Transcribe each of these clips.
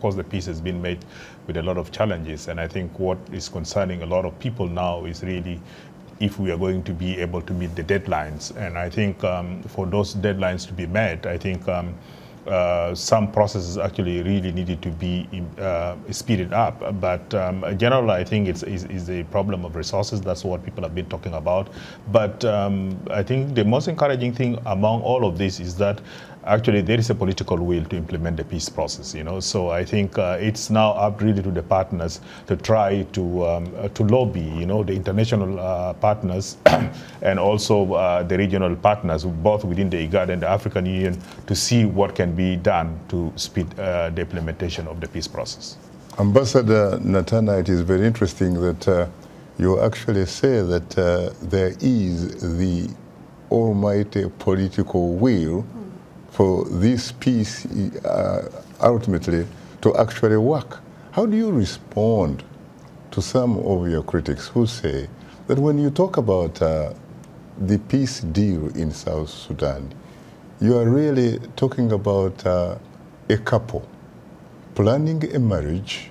course, the peace has been made with a lot of challenges. And I think what is concerning a lot of people now is really if we are going to be able to meet the deadlines. And I think for those deadlines to be met, I think some processes actually really needed to be speeded up. But generally, I think it's a problem of resources. That's what people have been talking about. But I think the most encouraging thing among all of this is that actually there is a political will to implement the peace process, you know. So I think it's now up really to the partners to try to lobby, you know, the international partners and also the regional partners, both within the IGAD and the African Union, to see what can be done to speed the implementation of the peace process. Ambassador Natana, it is very interesting that you actually say that there is the almighty political will for this peace ultimately to actually work. How do you respond to some of your critics who say that when you talk about the peace deal in South Sudan, you are really talking about a couple planning a marriage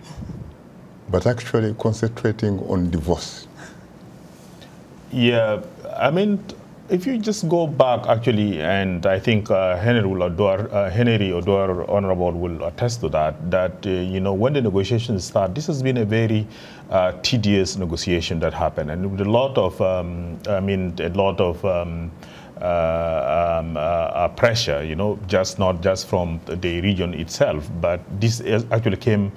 but actually concentrating on divorce? Yeah, I mean, if you just go back, actually, and I think Henry Odor, Honorable, will attest to that, you know, when the negotiations start, this has been a very tedious negotiation that happened, and with a lot of, pressure, you know, not just from the region itself, but this actually came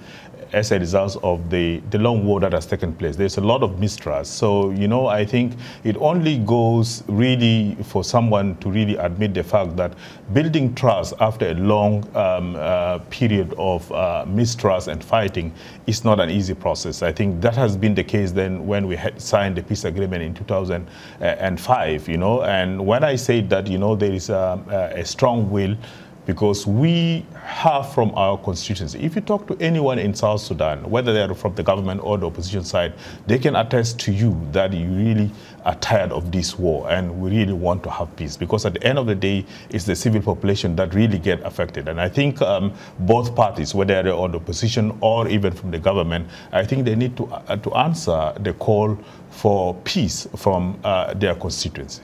as a result of the long war that has taken place. There's a lot of mistrust. So, you know, I think it only goes really for someone to really admit the fact that building trust after a long period of mistrust and fighting is not an easy process. I think that has been the case then when we had signed the peace agreement in 2005, you know. And when I say that, you know, there is a strong will, because we have from our constituency, if you talk to anyone in South Sudan, whether they are from the government or the opposition side, they can attest to you that you really are tired of this war and we really want to have peace, because at the end of the day, it's the civil population that really get affected. And I think both parties, whether they're on the opposition or even from the government, I think they need to answer the call for peace from their constituency.